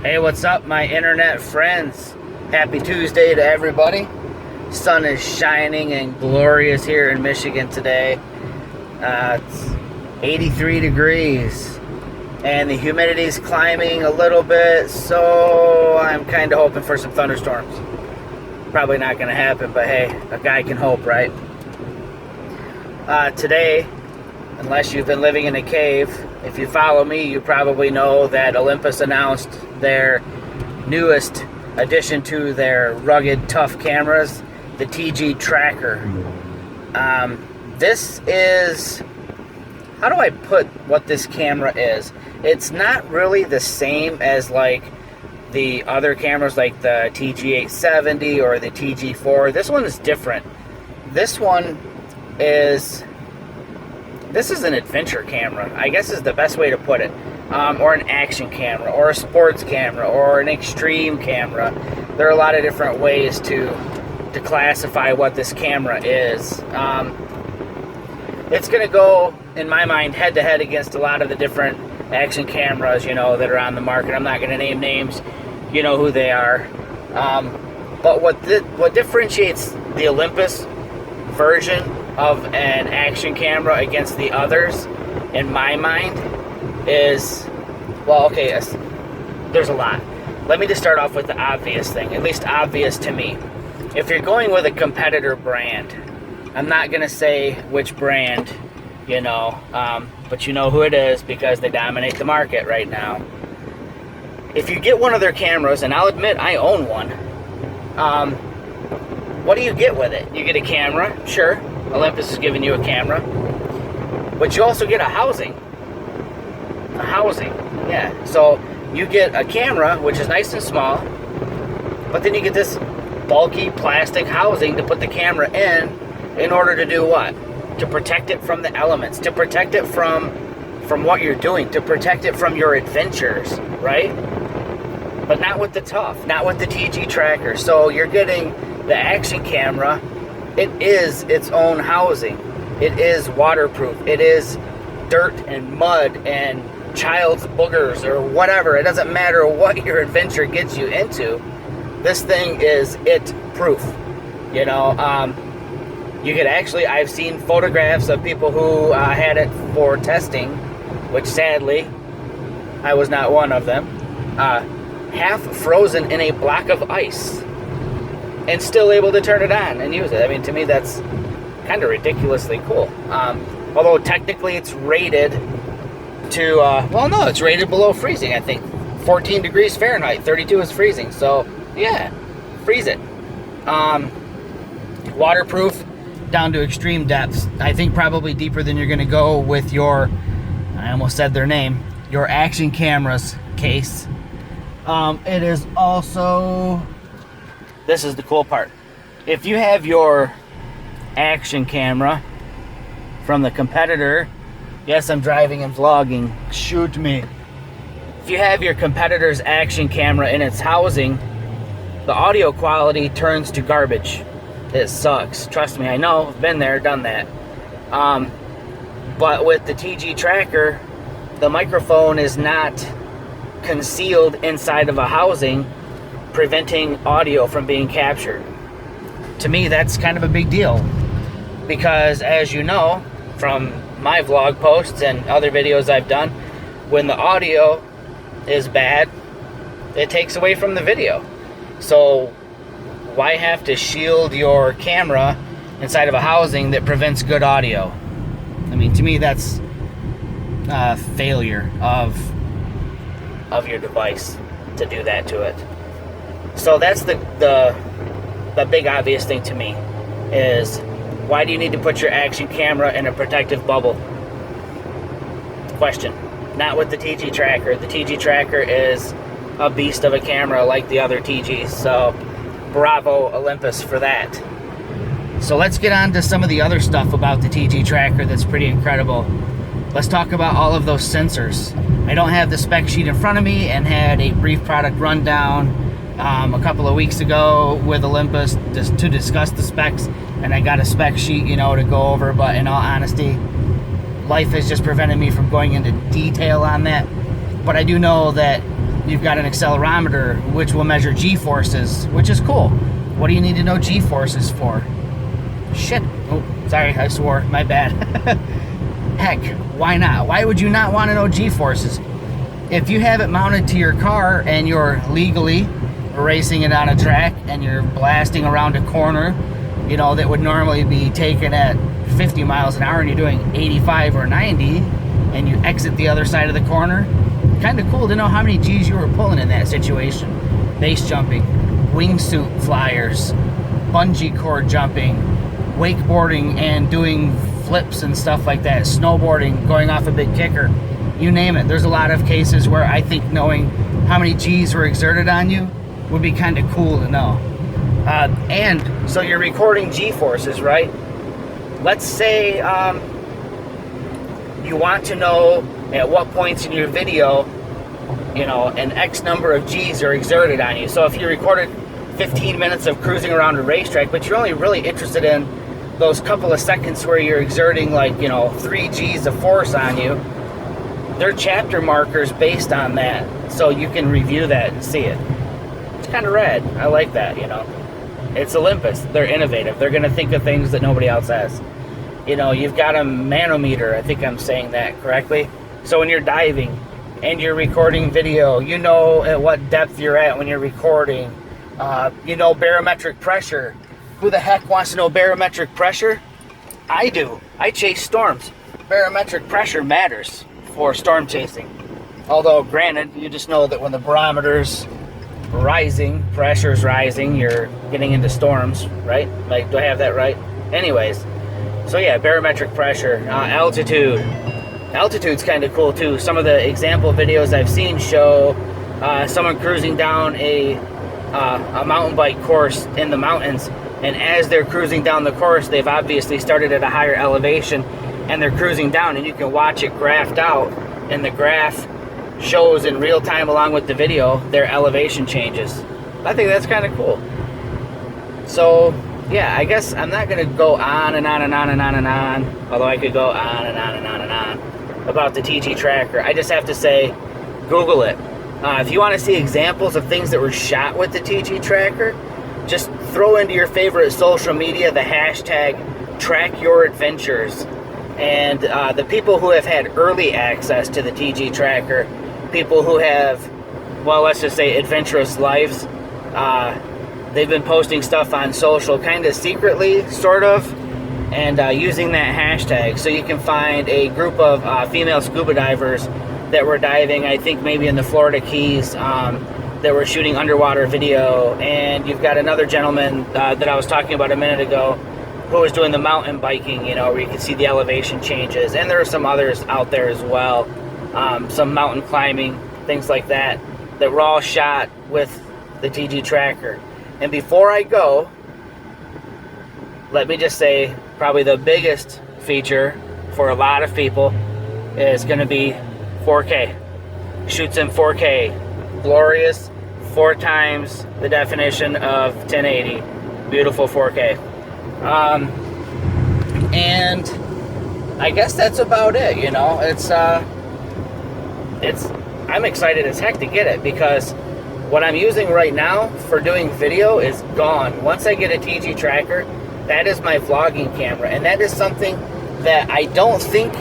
Hey, what's up, my internet friends? Happy Tuesday to everybody. Sun is shining and glorious here in Michigan today. It's 83 degrees and the humidity is climbing a little bit, so I'm kind of hoping for some thunderstorms. Probably not going to happen, but hey, a guy can hope, right? Today, unless you've been living in a cave, if you follow me, you probably know that Olympus announced their newest addition to their rugged, tough cameras, the TG-TRACKER. This is, how do I put what this camera is? It's not really the same as like the other cameras like the TG-870 or the TG4. This one is different. This is an adventure camera, I guess is the best way to put it. Or an action camera, or a sports camera, or an extreme camera. There are a lot of different ways to classify what this camera is. It's going to go, in my mind, head-to-head against a lot of the different action cameras, you know, that are on the market. I'm not going to name names. You know who they are. But what differentiates the Olympus version of an action camera against the others, in my mind, is, well, okay, there's a lot. Let me just start off with the obvious thing, at least obvious to me. If you're going with a competitor brand, I'm not going to say which brand, you know, but you know who it is because they dominate the market right now. If you get one of their cameras, and I'll admit I own one, what do you get with it? You get a camera, sure. Olympus is giving you a camera, but you also get a housing. A housing, yeah. So you get a camera, which is nice and small, but then you get this bulky plastic housing to put the camera in order to do what? To protect it from the elements, to protect it from what you're doing, to protect it from your adventures, right? But not with the Tough, not with the TG-TRACKER. So you're getting the action camera. It is its own housing. It is waterproof. It is dirt and mud and child's boogers or whatever. It doesn't matter what your adventure gets you into. This thing is it proof. You know, you could actually, I've seen photographs of people who had it for testing, which sadly, I was not one of them, half frozen in a block of ice and still able to turn it on and use it. I mean, to me, that's kind of ridiculously cool. Although technically it's rated to, well, no, it's rated below freezing, I think. 14 degrees Fahrenheit, 32 is freezing. So, yeah, freeze it. Waterproof down to extreme depths. I think probably deeper than you're going to go with your, I almost said their name, your action cameras case. It is also, this is the cool part. If you have your action camera from the competitor, yes, I'm driving and vlogging, shoot me. If you have your competitor's action camera in its housing, the audio quality turns to garbage. It sucks. Trust me, I know, I've been there, done that. But with the TG-TRACKER, the microphone is not concealed inside of a housing, preventing audio from being captured. To me, that's kind of a big deal because, as you know from my vlog posts and other videos I've done, when the audio is bad, it takes away from the video. So why have to shield your camera inside of a housing that prevents good audio? I mean, to me, that's a failure of your device to do that to it. So that's the big obvious thing to me is, why do you need to put your action camera in a protective bubble? Question. Not with the TG-TRACKER. The TG-TRACKER is a beast of a camera like the other TGs. So bravo Olympus for that. So let's get on to some of the other stuff about the TG-TRACKER that's pretty incredible. Let's talk about all of those sensors. I don't have the spec sheet in front of me and had a brief product rundown a couple of weeks ago with Olympus just to discuss the specs, and I got a spec sheet, you know, to go over, but in all honesty, life has just prevented me from going into detail on that. But I do know that You've got an accelerometer, which will measure G-forces, which is cool. What do you need to know G-forces for? Shit. Oh, sorry, I swore. My bad. Heck, why not? Why would you not want to know G-forces? If you have it mounted to your car and you're legally racing it on a track and you're blasting around a corner, you know, that would normally be taken at 50 miles an hour and you're doing 85 or 90 and you exit the other side of the corner, kind of cool to know how many G's you were pulling in that situation. Base jumping, wingsuit flyers, bungee cord jumping, wakeboarding and doing flips and stuff like that, snowboarding, going off a big kicker, you name it. There's a lot of cases where I think knowing how many G's were exerted on you would be kind of cool to know. And so you're recording G-forces, right? Let's say you want to know at what points in your video, you know, an X number of G's are exerted on you. So if you recorded 15 minutes of cruising around a racetrack, but you're only really interested in those couple of seconds where you're exerting, like, you know, 3 G's of force on you, they're chapter markers based on that, so you can review that and see it. It's kind of rad. I like that, you know. It's Olympus. They're innovative. They're going to think of things that nobody else has. You know, you've got a manometer. I think I'm saying that correctly. So when you're diving and you're recording video, you know at what depth you're at when you're recording. You know barometric pressure. Who the heck wants to know barometric pressure? I do. I chase storms. Barometric pressure matters for storm chasing. Although, granted, you just know that when the barometer's rising, pressure's rising, you're getting into storms, right? Like, do I have that right? Anyways, so yeah, barometric pressure, altitude. Altitude's kind of cool too. Some of the example videos I've seen show someone cruising down a mountain bike course in the mountains, and as they're cruising down the course, they've obviously started at a higher elevation, and they're cruising down, and you can watch it graphed out, and the graph shows in real time along with the video their elevation changes. I think that's kind of cool. So yeah, I guess I'm not going to go on and on and on and on and on, although I could go on and on and on and on about the TG-TRACKER. I just have to say, Google it. If you want to see examples of things that were shot with the TG-TRACKER, just throw into your favorite social media the hashtag #TrackYourAdventures. And the people who have had early access to the TG-TRACKER, people who have, well, let's just say adventurous lives, they've been posting stuff on social kind of secretly, sort of, and using that hashtag. So you can find a group of female scuba divers that were diving, I think maybe in the Florida Keys, that were shooting underwater video. And you've got another gentleman that I was talking about a minute ago who was doing the mountain biking, you know, where you can see the elevation changes. And there are some others out there as well, some mountain climbing, things like that, that were all shot with the TG-TRACKER. And before I go, let me just say, probably the biggest feature for a lot of people is going to be 4K. Shoots in 4K. Glorious, 4 times the definition of 1080. Beautiful 4K. And I guess that's about it, you know. I'm excited as heck to get it, because what I'm using right now for doing video is gone. Once I get a TG-TRACKER, that is my vlogging camera, and that is something that I don't think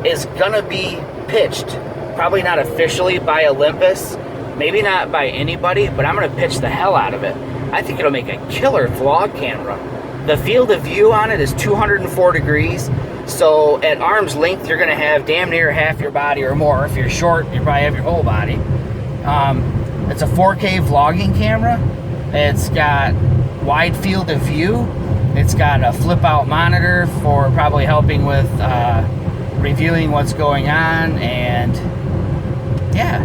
is gonna be pitched, probably not officially by Olympus, maybe not by anybody, but I'm gonna pitch the hell out of it. I think it'll make a killer vlog camera. The field of view on it is 204 degrees, so at arm's length you're gonna have damn near half your body or more. If you're short, you probably have your whole body. It's a 4K vlogging camera. It's got wide field of view. It's got a flip out monitor for probably helping with reviewing what's going on, and yeah,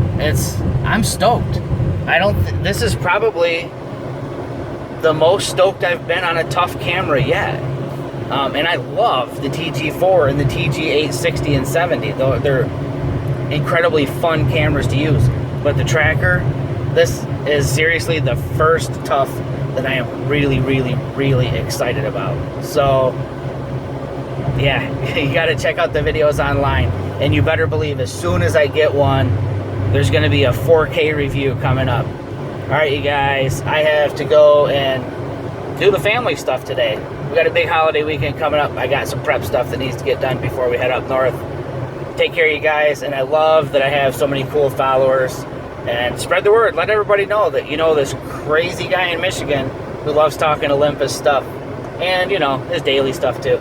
I'm stoked. This is probably the most stoked I've been on a tough camera yet. And I love the TG4 and the TG860 and 70. They're incredibly fun cameras to use. But the Tracker, this is seriously the first tough that I am really, really, really excited about. So, yeah, you got to check out the videos online. And you better believe as soon as I get one, there's going to be a 4K review coming up. All right, you guys, I have to go and do the family stuff today. We got a big holiday weekend coming up. I got some prep stuff that needs to get done before we head up north. Take care, you guys, and I love that I have so many cool followers. And spread the word. Let everybody know that you know this crazy guy in Michigan who loves talking Olympus stuff. And, you know, his daily stuff, too.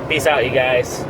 Peace out, you guys.